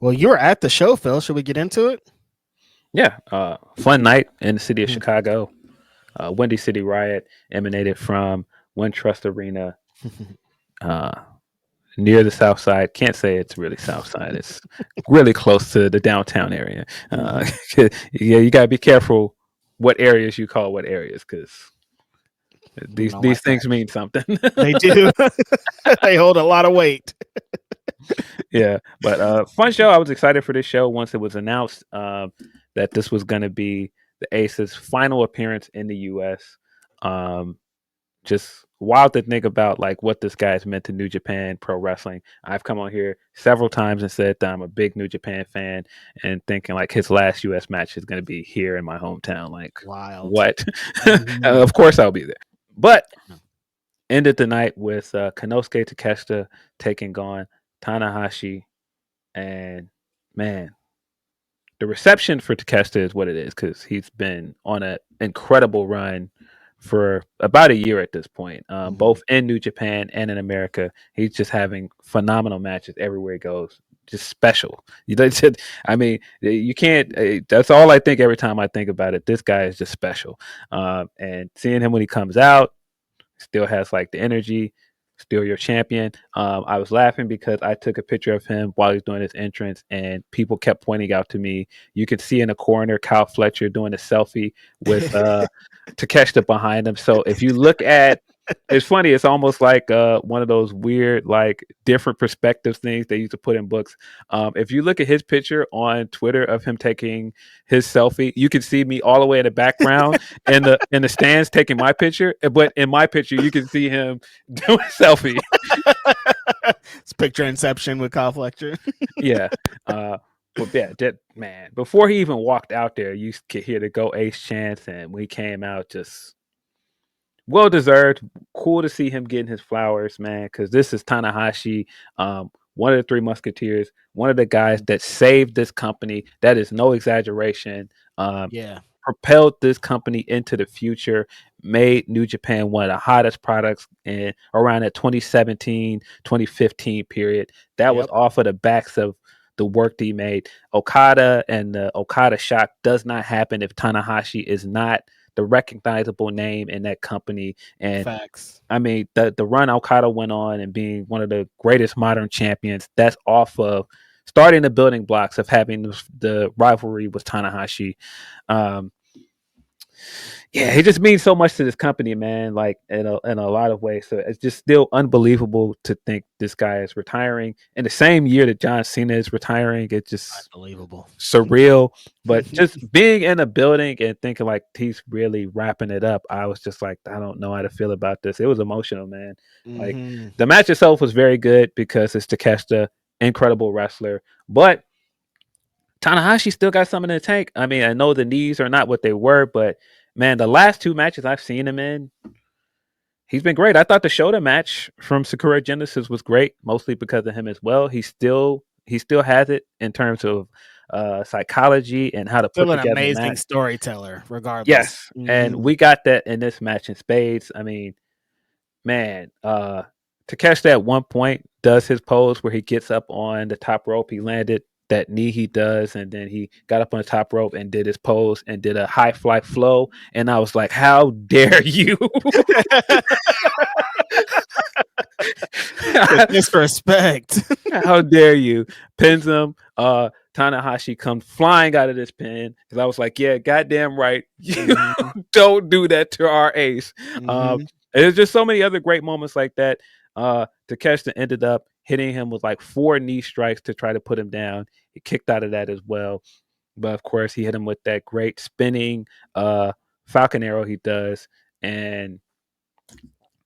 Well, you were at the show, Phil. Should we get into it? Yeah, fun night in the city of Chicago. Windy City Riot emanated from Wintrust Arena uh, near the South Side. Can't say it's really South Side. It's really close to the downtown area. Yeah, you gotta be careful what areas you call what areas because We these don't these like that. things mean something. They do. They hold a lot of weight. Yeah, but fun show. I was excited for this show once it was announced that this was going to be the Ace's final appearance in the U.S. Um, just wild to think about like what this guy's meant to New Japan Pro Wrestling. I've come on here several times and said that I'm a big New Japan fan and thinking like his last US match is going to be here in my hometown. Like Wild. what? Mhm. Of course I'll be there. But ended the night with Konosuke Takeshita taking on Tanahashi, and man, the reception for Takeshita is what it is because he's been on an incredible run for about a year at this point, Mhm. both in New Japan and in America. He's just having phenomenal matches everywhere he goes. Just special. I mean, you can't. That's all I think every time I think about it. This guy is just special, and seeing him when he comes out, still has like the energy, still your champion. I was laughing because I took a picture of him while he's doing his entrance, and people kept pointing out to me. You could see in the corner Kyle Fletcher doing a selfie with Takeshita behind him. So if you look at, it's funny. It's almost like one of those weird, like different perspectives things they used to put in books. If you look at his picture on Twitter of him taking his selfie, you can see me all the way in the background in the stands taking my picture. But in my picture, you can see him doing a selfie. It's picture inception with Kyle Fletcher. Yeah. But yeah, that man, before he even walked out there, you could hear the Go Ace chants, and when he came out, just well deserved. Cool to see him getting his flowers, man, because this is Tanahashi, one of the Three Musketeers, one of the guys that saved this company. That is no exaggeration. Yeah. Propelled this company into the future, made New Japan one of the hottest products in around that 2017, 2015 period. That was Yep. off of the backs of the work that he made. Okada and the Okada shock does not happen if Tanahashi is not the recognizable name in that company. And Facts. I mean, the run Okada went on and being one of the greatest modern champions, that's off of starting the building blocks of having the rivalry with Tanahashi. Um, yeah, he just means so much to this company, man. Like in a lot of ways. So it's just still unbelievable to think this guy is retiring in the same year that John Cena is retiring. It's just Unbelievable. surreal. But just being in a building and thinking like he's really wrapping it up, I was just like, I don't know how to feel about this. It was emotional, man. Like Hmm. the match itself was very good because it's Takeshita, incredible wrestler, but Tanahashi still got some in the tank. I mean, I know the knees are not what they were, but man, the last two matches I've seen him in, he's been great. I thought the Shota match from Sakura Genesis was great, mostly because of him as well. He still has it in terms of psychology and how to put Still an together a amazing match. storyteller, regardless. Yes, and Hmm. we got that in this match in spades. I mean, man, to catch that one point does his pose where he gets up on the top rope. He landed that knee he does, and then he got up on the top rope and did his pose and did a high fly flow. And I was like, "How dare you? The disrespect. How dare you?" Pins him. Tanahashi comes flying out of this pin because I was like, "Yeah, goddamn right, you Hmm. don't do that to our ace." Um, Hmm. and there's just so many other great moments like that. Takeshita ended up hitting him with like four knee strikes to try to put him down. He kicked out of that as well, but of course he hit him with that great spinning uh, Falcon Arrow he does, and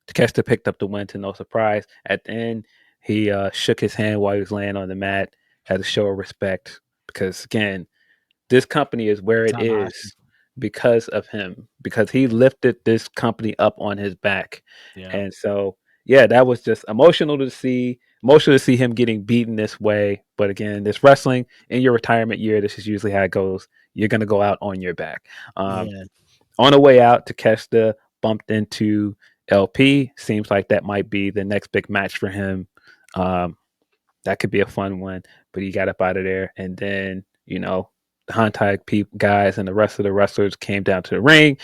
Takeshita picked up the win to no surprise. At the end, he shook his hand while he was laying on the mat as a show of respect because again, this company is where it Tanahashi. is because of him, because he lifted this company up on his back. Yeah. And so, yeah, that was just emotional to see him getting beaten this way. But again, this wrestling in your retirement year, this is usually how it goes. You're going to go out on your back. Um, Yeah. on the way out, Takeshita bumped into LP. Seems like that might be the next big match for him. Um, that could be a fun one. but he got up out of there. And then, the Hantai guys and the rest of the wrestlers came down to the ring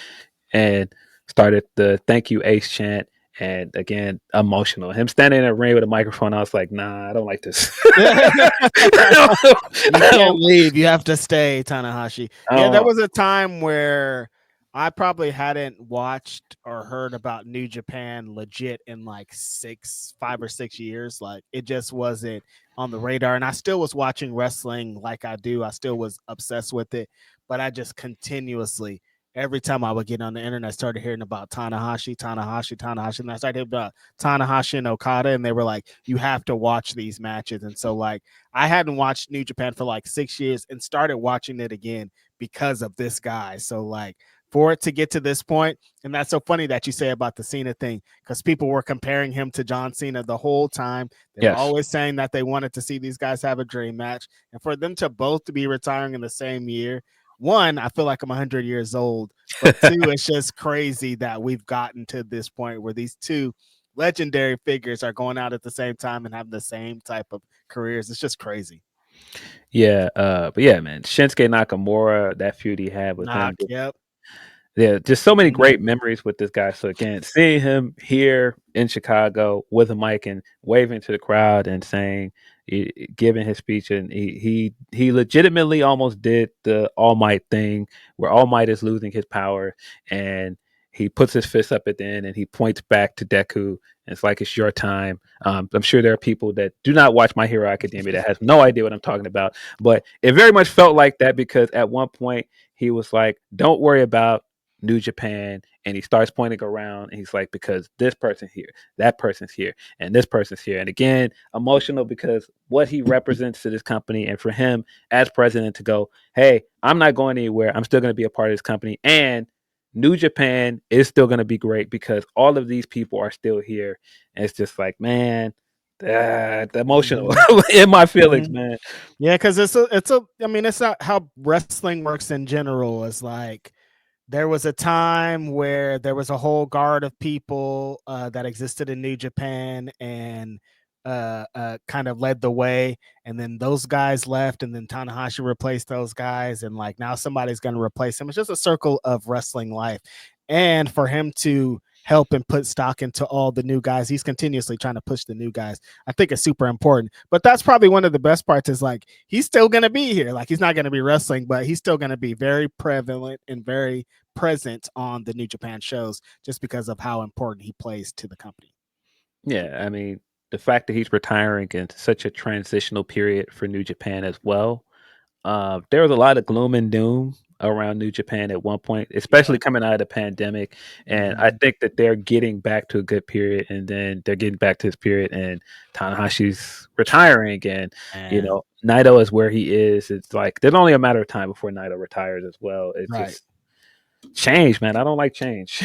and started the thank you Ace chant. And again, emotional. Him standing in a ring with a microphone, I was like, nah, I don't like this. You can't leave. You have to stay, Tanahashi. Yeah, there was a time where I probably hadn't watched or heard about New Japan legit in like 5 or 6 years. Like it just wasn't on the radar. And I still was watching wrestling like I do. I still was obsessed with it, but I just continuously every time I would get on the internet, I started hearing about Tanahashi, and I started hearing about Tanahashi and Okada, and they were like, you have to watch these matches. And so, like, I hadn't watched New Japan for like 6 years and started watching it again because of this guy. So, like, for it to get to this point, and that's so funny that you say about the Cena thing, because people were comparing him to John Cena the whole time. They were always saying that they wanted to see these guys have a dream match, and for them to both to be retiring in the same year. One, I feel like I'm 100 years old, but two, it's just crazy that we've gotten to this point where these two legendary figures are going out at the same time and having the same type of careers. It's just crazy. Yeah, but yeah, man, Shinsuke Nakamura, that feud he had with him. Yep. Yeah, just so many great memories with this guy. So again, seeing him here in Chicago with a mic and waving to the crowd and saying, giving his speech, and he legitimately almost did the All Might thing, where All Might is losing his power, and he puts his fist up at the end and he points back to Deku. And it's like, it's your time. I'm sure there are people that do not watch My Hero Academia that has no idea what I'm talking about, but it very much felt like that, because at one point he was like, "Don't worry about New Japan," and he starts pointing around and he's like, because this person's here, that person's here, and this person's here. And again, emotional, because what he represents to this company, and for him as president to go, hey, I'm not going anywhere, I'm still going to be a part of this company, and New Japan is still going to be great because all of these people are still here. And it's just like, man, the emotional in my feelings, man. Yeah, because I mean, it's not how wrestling works in general. It's like, there was a time where there was a whole guard of people that existed in New Japan and kind of led the way. And then those guys left, and then Tanahashi replaced those guys. And like now somebody's going to replace him. It's just a circle of wrestling life. And for him to help and put stock into all the new guys, he's continuously trying to push the new guys. I think it's super important. But that's probably one of the best parts is like, he's still going to be here. Like he's not going to be wrestling, but he's still going to be very prevalent and very present on the New Japan shows just because of how important he plays to the company. Yeah, I mean, the fact that he's retiring in such a transitional period for New Japan as well. There was a lot of gloom and doom around New Japan at one point, especially coming out of the pandemic. And I think that they're getting back to a good period, and then they're getting back to this period, and Tanahashi's retiring, and Naito is where he is. It's like there's only a matter of time before Naito retires as well. It's just change, man. I don't like change.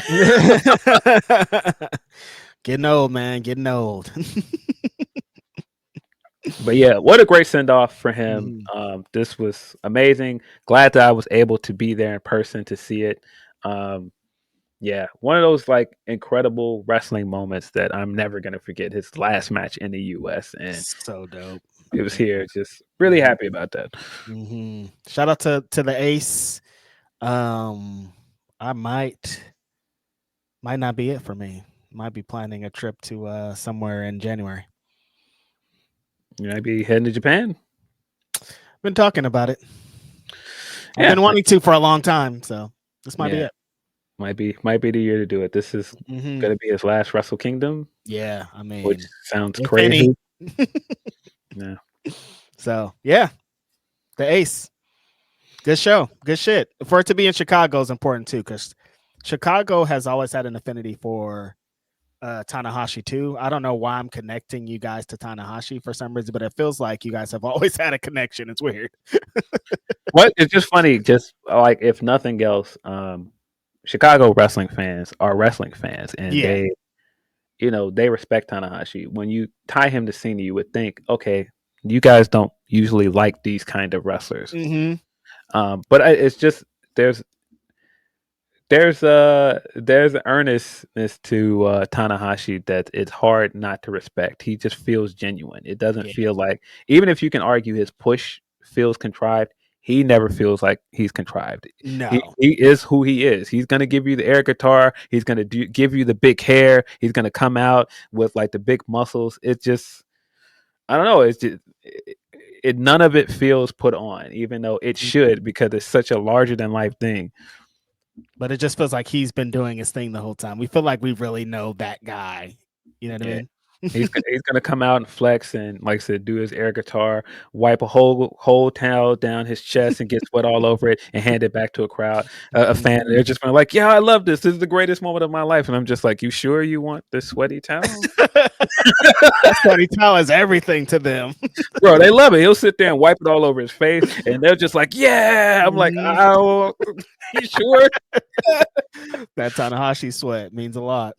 Getting old, man. Getting old. But yeah, what a great send off for him. This was amazing. Glad that I was able to be there in person to see it. Yeah, one of those like incredible wrestling moments that I'm never gonna forget. His last match in the US, and so dope. It was here. Just really happy about that. Shout out to the Ace. I might not be it for me. Might be planning a trip to somewhere in January. You might be heading to Japan. Been talking about it. I've been wanting to for a long time, so this might be it. Might be the year to do it. This is gonna be his last Wrestle Kingdom. Yeah, I mean, which sounds crazy. Yeah. So yeah, the Ace. Good show. Good shit. For it to be in Chicago is important too, because Chicago has always had an affinity for Tanahashi too. I don't know why I'm connecting you guys to Tanahashi for some reason, but it feels like you guys have always had a connection. It's weird. What? It's just funny. Just like if nothing else, Chicago wrestling fans are wrestling fans, and they respect Tanahashi. When you tie him to Cena, you would think, okay, you guys don't usually like these kind of wrestlers. But it's just there's there's an earnestness to Tanahashi that it's hard not to respect. He just feels genuine. It doesn't feel like, even if you can argue his push feels contrived, he never feels like he's contrived. No. He is who he is. He's gonna give you the air guitar. He's gonna give you the big hair. He's gonna come out with like the big muscles. It's just, I don't know. It's just none of it feels put on, even though it should, because it's such a larger than life thing. But it just feels like he's been doing his thing the whole time. We feel like we really know that guy. You know what I mean? He's gonna come out and flex and, like I said, do his air guitar, wipe a whole towel down his chest and get sweat all over it, and hand it back to a crowd, a fan. They're just gonna like, yeah, I love this. This is the greatest moment of my life. And I'm just like, you sure you want this sweaty towel? That sweaty towel is everything to them, bro. They love it. He'll sit there and wipe it all over his face, and they're just like, yeah. I'm like, oh, you sure? That Tanahashi sweat means a lot.